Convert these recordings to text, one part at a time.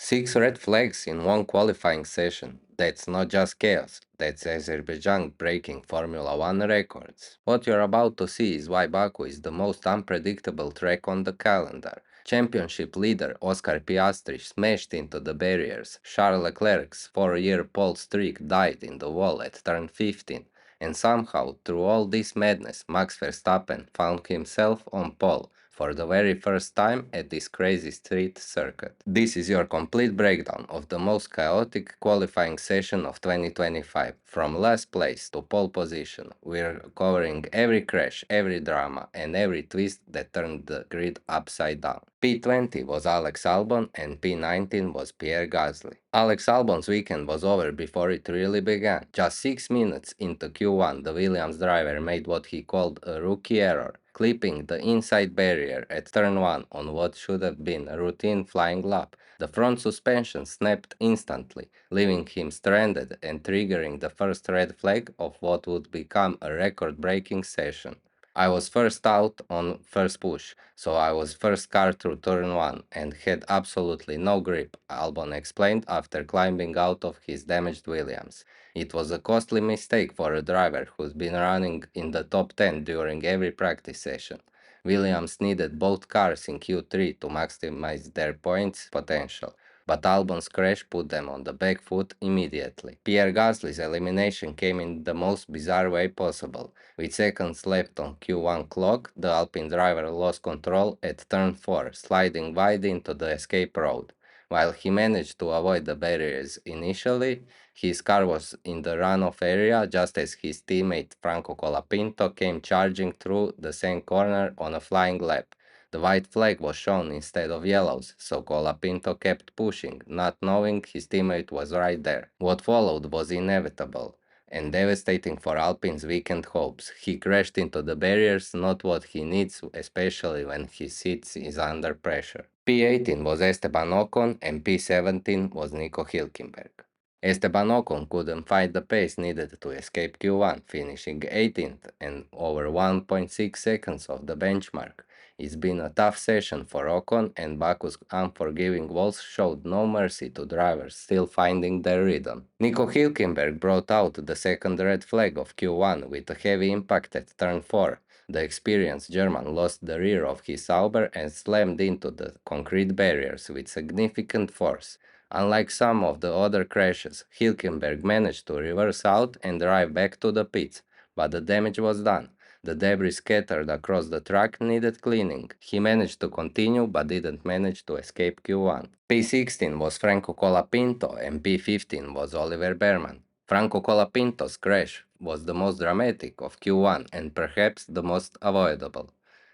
6 red flags in one qualifying session. That's not just chaos, that's Azerbaijan breaking Formula One records. What you're about to see is why Baku is the most unpredictable track on the calendar. Championship leader Oscar Piastri smashed into the barriers. Charles Leclerc's 4-year pole streak died in the wall at turn 15. And somehow, through all this madness, Max Verstappen found himself on pole for the very first time at this crazy street circuit. This is your complete breakdown of the most chaotic qualifying session of 2025. From last place to pole position, we're covering every crash, every drama, and every twist that turned the grid upside down. P20 was Alex Albon and P19 was Pierre Gasly. Alex Albon's weekend was over before it really began. Just 6 minutes into Q1, the Williams driver made what he called a rookie error, clipping the inside barrier at turn 1 on what should have been a routine flying lap. The front suspension snapped instantly, leaving him stranded and triggering the first red flag of what would become a record-breaking session. I was first out on first push, so I was first car through turn 1 and had absolutely no grip, Albon explained after climbing out of his damaged Williams. It was a costly mistake for a driver who's been running in the top 10 during every practice session. Williams needed both cars in Q3 to maximize their points potential, but Albon's crash put them on the back foot immediately. Pierre Gasly's elimination came in the most bizarre way possible. With seconds left on Q1 clock, the Alpine driver lost control at turn 4, sliding wide into the escape road. While he managed to avoid the barriers initially, his car was in the runoff area just as his teammate Franco Colapinto came charging through the same corner on a flying lap. The white flag was shown instead of yellows, so Colapinto kept pushing, not knowing his teammate was right there. What followed was inevitable and devastating for Alpine's weekend hopes. He crashed into the barriers, not what he needs, especially when his seat is under pressure. P18 was Esteban Ocon and P17 was Nico Hülkenberg. Esteban Ocon couldn't find the pace needed to escape Q1, finishing 18th and over 1.6 seconds off the benchmark. It's been a tough session for Ocon, and Baku's unforgiving walls showed no mercy to drivers still finding their rhythm. Nico Hülkenberg brought out the second red flag of Q1 with a heavy impact at turn 4. The experienced German lost the rear of his Sauber and slammed into the concrete barriers with significant force. Unlike some of the other crashes, Hülkenberg managed to reverse out and drive back to the pits, but the damage was done. The debris scattered across the track needed cleaning. He managed to continue but didn't manage to escape Q1. P16 was Franco Colapinto and P15 was Oliver Behrman. Franco Colapinto's crash was the most dramatic of Q1 and perhaps the most avoidable.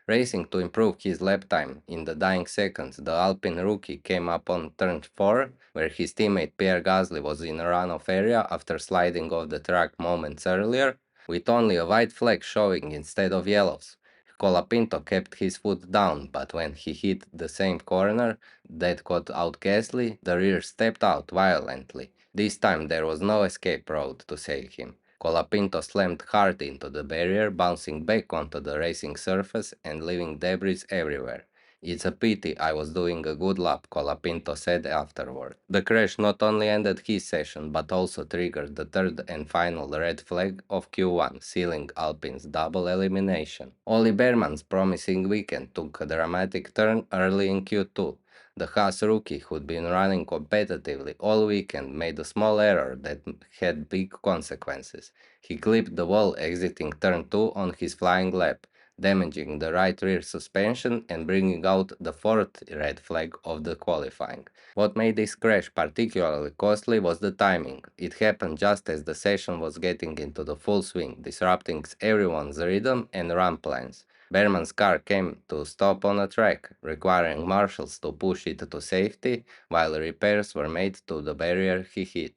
Racing to improve his lap time in the dying seconds, the Alpine rookie came up on turn 4, where his teammate Pierre Gasly was in a runoff area after sliding off the track moments earlier, with only a white flag showing instead of yellows. Colapinto kept his foot down, but when he hit the same corner that caught out Gasly, the rear stepped out violently. This time there was no escape road to save him. Colapinto slammed hard into the barrier, bouncing back onto the racing surface and leaving debris everywhere. It's a pity I was doing a good lap, Colapinto said afterward. The crash not only ended his session but also triggered the third and final red flag of Q1, sealing Alpine's double elimination. Oli Behrman's promising weekend took a dramatic turn early in Q2. The Haas rookie, who'd been running competitively all weekend, made a small error that had big consequences. He clipped the wall exiting turn 2 on his flying lap, damaging the right rear suspension and bringing out the fourth red flag of the qualifying. What made this crash particularly costly was the timing. It happened just as the session was getting into the full swing, disrupting everyone's rhythm and run plans. Behrman's car came to stop on a track, requiring marshals to push it to safety while repairs were made to the barrier he hit.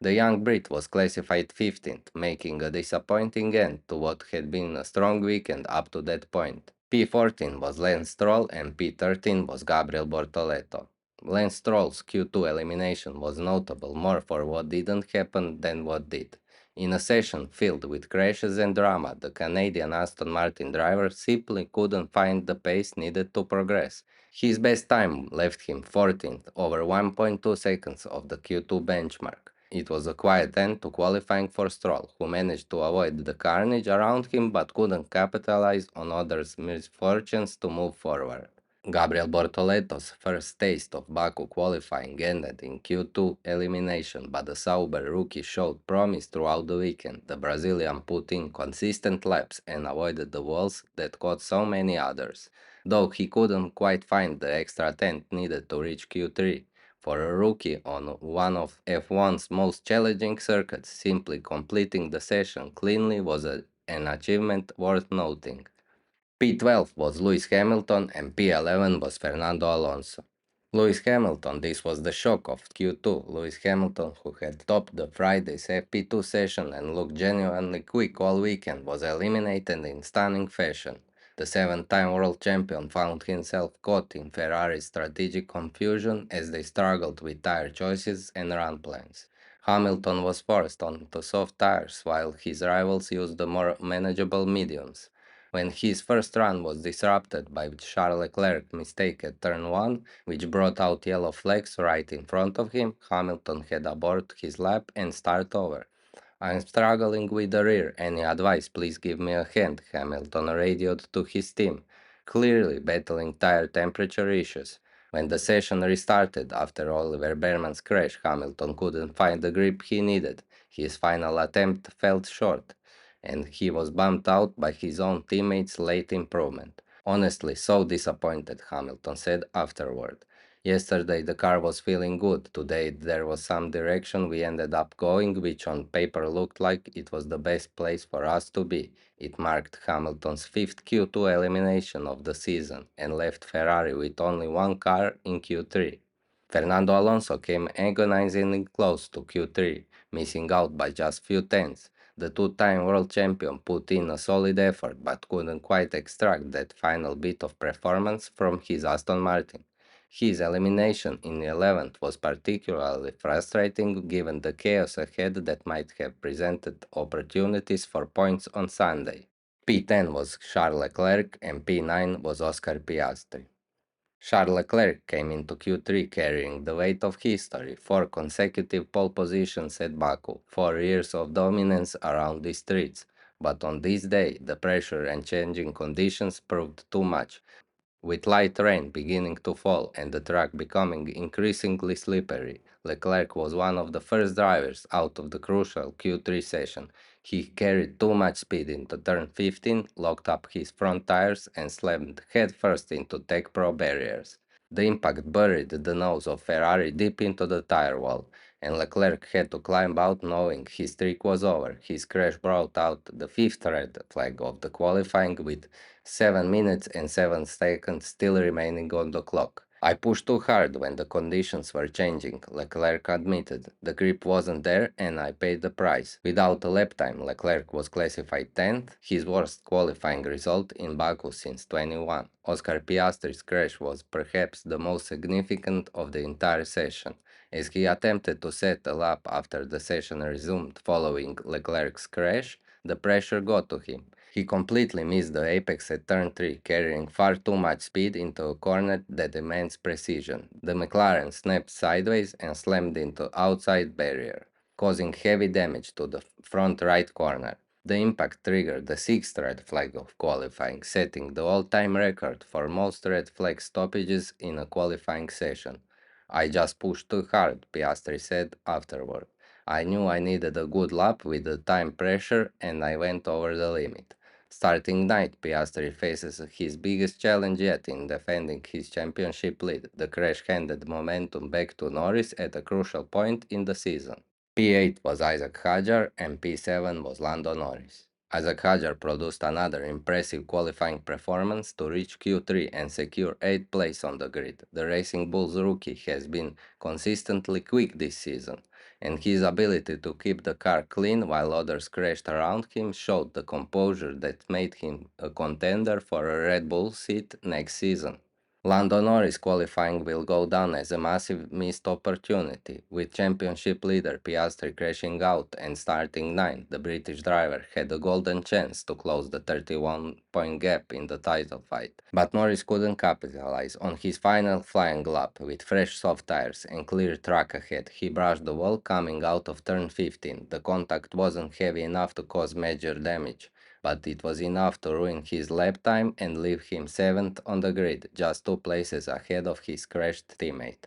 The young Brit was classified 15th, making a disappointing end to what had been a strong weekend up to that point. P14 was Lance Stroll and P13 was Gabriel Bortoleto. Lance Stroll's Q2 elimination was notable more for what didn't happen than what did. In a session filled with crashes and drama, the Canadian Aston Martin driver simply couldn't find the pace needed to progress. His best time left him 14th, over 1.2 seconds of the Q2 benchmark. It was a quiet end to qualifying for Stroll, who managed to avoid the carnage around him but couldn't capitalize on others' misfortunes to move forward. Gabriel Bortoletto's first taste of Baku qualifying ended in Q2 elimination, but the Sauber rookie showed promise throughout the weekend. The Brazilian put in consistent laps and avoided the walls that caught so many others, though he couldn't quite find the extra tenth needed to reach Q3. For a rookie on one of F1's most challenging circuits, simply completing the session cleanly was an achievement worth noting. P12 was Lewis Hamilton and P11 was Fernando Alonso. Lewis Hamilton, this was the shock of Q2. Lewis Hamilton, who had topped the Friday's FP2 session and looked genuinely quick all weekend, was eliminated in stunning fashion. The seven-time world champion found himself caught in Ferrari's strategic confusion as they struggled with tire choices and run plans. Hamilton was forced onto soft tires while his rivals used the more manageable mediums. When his first run was disrupted by Charles Leclerc's mistake at turn 1, which brought out yellow flags right in front of him, Hamilton had to abort his lap and start over. "I'm struggling with the rear. Any advice? Please give me a hand," Hamilton radioed to his team, clearly battling tire temperature issues. When the session restarted after Oliver Behrman's crash, Hamilton couldn't find the grip he needed. His final attempt fell short, and he was bumped out by his own teammates' late improvement. "Honestly, so disappointed," Hamilton said afterward. "Yesterday the car was feeling good. Today there was some direction we ended up going, which on paper looked like it was the best place for us to be." It marked Hamilton's fifth Q2 elimination of the season and left Ferrari with only one car in Q3. Fernando Alonso came agonizingly close to Q3, missing out by just few tenths. The two-time world champion put in a solid effort but couldn't quite extract that final bit of performance from his Aston Martin. His elimination in 11th was particularly frustrating given the chaos ahead that might have presented opportunities for points on Sunday. P10 was Charles Leclerc and P9 was Oscar Piastri. Charles Leclerc came into Q3 carrying the weight of history, four consecutive pole positions at Baku, 4 years of dominance around the streets. But on this day, the pressure and changing conditions proved too much. With light rain beginning to fall and the track becoming increasingly slippery, Leclerc was one of the first drivers out of the crucial Q3 session. He carried too much speed into turn 15, locked up his front tires, and slammed headfirst into Tech Pro barriers. The impact buried the nose of Ferrari deep into the tire wall, and Leclerc had to climb out knowing his streak was over. His crash brought out the fifth red flag of the qualifying with 7 minutes and 7 seconds still remaining on the clock. "I pushed too hard when the conditions were changing," Leclerc admitted. "The grip wasn't there and I paid the price." Without a lap time, Leclerc was classified 10th, his worst qualifying result in Baku since 21. Oscar Piastri's crash was perhaps the most significant of the entire session, as he attempted to set a lap after the session resumed following Leclerc's crash. The pressure got to him. He completely missed the apex at turn 3, carrying far too much speed into a corner that demands precision. The McLaren snapped sideways and slammed into outside barrier, causing heavy damage to the front right corner. The impact triggered the sixth red flag of qualifying, setting the all-time record for most red flag stoppages in a qualifying session. "I just pushed too hard," Piastri said afterward. "I knew I needed a good lap with the time pressure and I went over the limit." Starting ninth, Piastri faces his biggest challenge yet in defending his championship lead. The crash handed momentum back to Norris at a crucial point in the season. P8 was Isaac Hadjar and P7 was Lando Norris. Isaac Hadjar produced another impressive qualifying performance to reach Q3 and secure 8th place on the grid. The Racing Bulls rookie has been consistently quick this season, and his ability to keep the car clean while others crashed around him showed the composure that made him a contender for a Red Bull seat next season. Lando Norris qualifying will go down as a massive missed opportunity, with championship leader Piastri crashing out and starting ninth. The British driver had a golden chance to close the 31-point gap in the title fight, but Norris couldn't capitalize on his final flying lap. With fresh soft tires and clear track ahead, he brushed the wall coming out of turn 15. The contact wasn't heavy enough to cause major damage, but it was enough to ruin his lap time and leave him 7th on the grid, just 2 places ahead of his crashed teammate.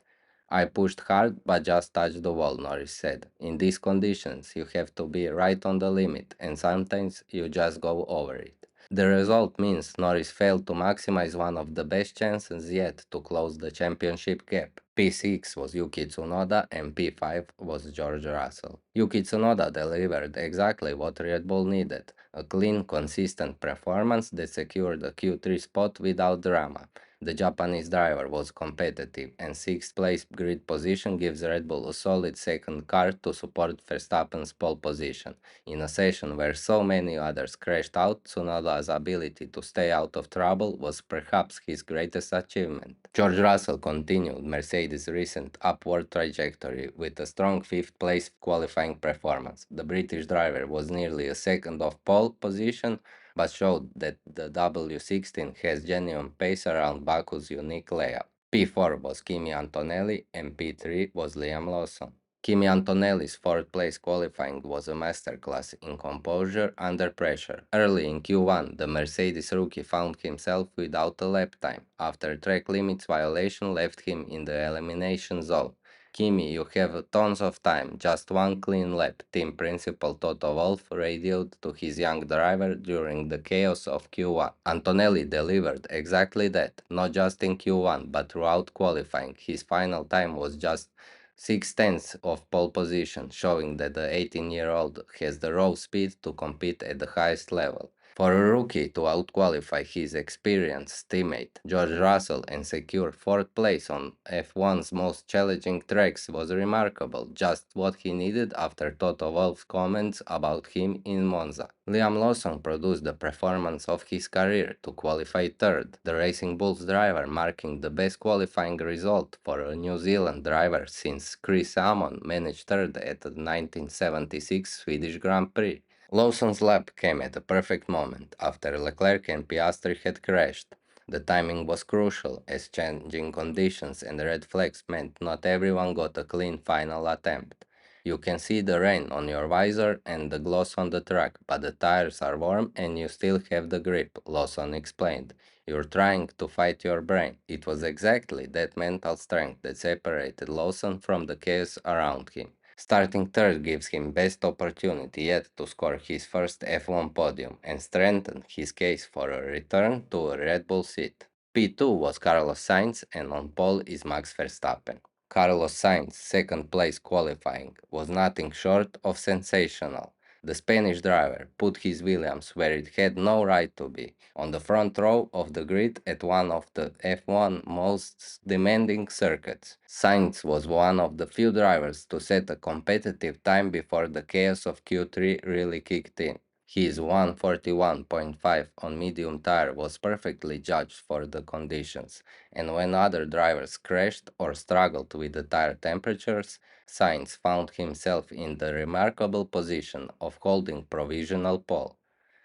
I pushed hard but just touched the wall, Norris said. In these conditions, you have to be right on the limit, and sometimes you just go over it. The result means Norris failed to maximize one of the best chances yet to close the championship gap. P6 was Yuki Tsunoda and P5 was George Russell. Yuki Tsunoda delivered exactly what Red Bull needed, a clean, consistent performance that secured a Q3 spot without drama. The Japanese driver was competitive, and 6th place grid position gives Red Bull a solid second car to support Verstappen's pole position. In a session where so many others crashed out, Tsunoda's ability to stay out of trouble was perhaps his greatest achievement. George Russell continued Mercedes' recent upward trajectory with a strong 5th place qualifying performance. The British driver was nearly a second off pole position, but showed that the W16 has genuine pace around Baku's unique layout. P4 was Kimi Antonelli and P3 was Liam Lawson. Kimi Antonelli's 4th place qualifying was a masterclass in composure under pressure. Early in Q1, the Mercedes rookie found himself without a lap time, after track limits violation left him in the elimination zone. Kimi, you have tons of time, just one clean lap, team principal Toto Wolff radioed to his young driver during the chaos of Q1. Antonelli delivered exactly that, not just in Q1, but throughout qualifying. His final time was just 6 tenths of pole position, showing that the 18-year-old has the raw speed to compete at the highest level. For a rookie to outqualify his experienced teammate George Russell and secure 4th place on F1's most challenging tracks was remarkable, just what he needed after Toto Wolff's comments about him in Monza. Liam Lawson produced the performance of his career to qualify 3rd, the Racing Bulls driver marking the best qualifying result for a New Zealand driver since Chris Amon managed 3rd at the 1976 Swedish Grand Prix. Lawson's lap came at a perfect moment, after Leclerc and Piastri had crashed. The timing was crucial, as changing conditions and red flags meant not everyone got a clean final attempt. You can see the rain on your visor and the gloss on the track, but the tires are warm and you still have the grip, Lawson explained. You're trying to fight your brain. It was exactly that mental strength that separated Lawson from the chaos around him. Starting 3rd gives him best opportunity yet to score his first F1 podium and strengthen his case for a return to a Red Bull seat. P2 was Carlos Sainz and on pole is Max Verstappen. Carlos Sainz, 2nd place qualifying, was nothing short of sensational. The Spanish driver put his Williams where it had no right to be, on the front row of the grid at one of the F1 most demanding circuits. Sainz was one of the few drivers to set a competitive time before the chaos of Q3 really kicked in. His 141.5 on medium tire was perfectly judged for the conditions, and when other drivers crashed or struggled with the tire temperatures, Sainz found himself in the remarkable position of holding provisional pole.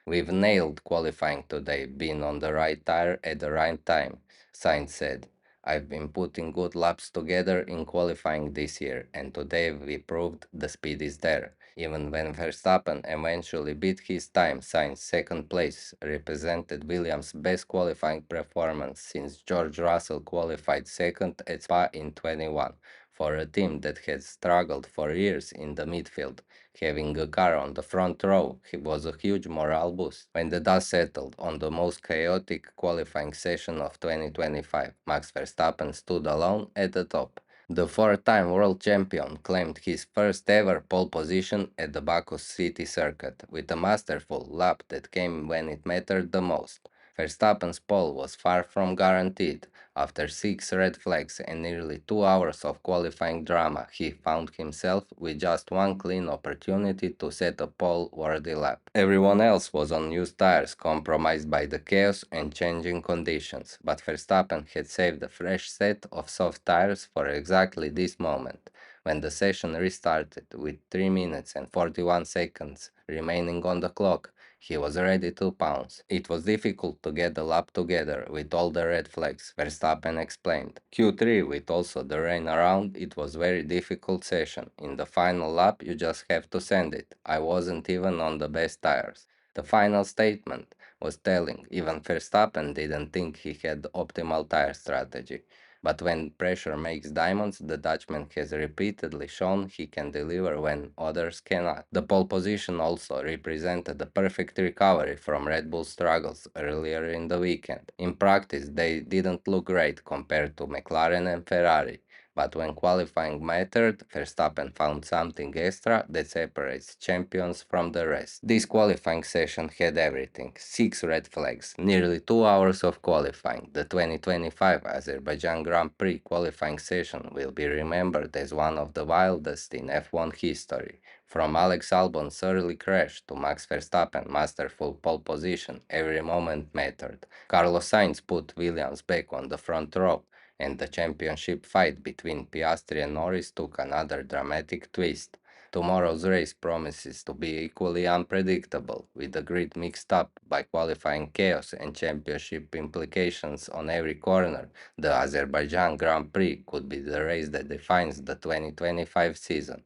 We've nailed qualifying today, being on the right tire at the right time, Sainz said. I've been putting good laps together in qualifying this year, and today we proved the speed is there. Even when Verstappen eventually beat his time, Sainz's 2nd place represented Williams' best qualifying performance since George Russell qualified 2nd at Spa in 21. For a team that had struggled for years in the midfield, having a car on the front row was a huge morale boost. When the dust settled on the most chaotic qualifying session of 2025, Max Verstappen stood alone at the top. The 4-time world champion claimed his first ever pole position at the Baku City Circuit with a masterful lap that came when it mattered the most. Verstappen's pole was far from guaranteed. After 6 red flags and nearly 2 hours of qualifying drama, he found himself with just one clean opportunity to set a pole-worthy lap. Everyone else was on used tires, compromised by the chaos and changing conditions, but Verstappen had saved a fresh set of soft tires for exactly this moment. When the session restarted, with 3 minutes and 41 seconds remaining on the clock, he was ready to pounce. It was difficult to get the lap together with all the red flags, Verstappen explained. Q3 with also the rain around, it was very difficult session. In the final lap you just have to send it. I wasn't even on the best tires. The final statement was telling. Even Verstappen didn't think he had optimal tire strategy. But when pressure makes diamonds, the Dutchman has repeatedly shown he can deliver when others cannot. The pole position also represented the perfect recovery from Red Bull's struggles earlier in the weekend. In practice, they didn't look great compared to McLaren and Ferrari, but when qualifying mattered, Verstappen found something extra that separates champions from the rest. This qualifying session had everything: 6 red flags, nearly 2 hours of qualifying. The 2025 Azerbaijan Grand Prix qualifying session will be remembered as one of the wildest in F1 history. From Alex Albon's early crash to Max Verstappen's masterful pole position, every moment mattered. Carlos Sainz put Williams back on the front row, and the championship fight between Piastri and Norris took another dramatic twist. Tomorrow's race promises to be equally unpredictable, with the grid mixed up by qualifying chaos and championship implications on every corner. The Azerbaijan Grand Prix could be the race that defines the 2025 season.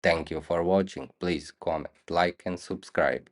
Thank you for watching. Please comment, like, and subscribe.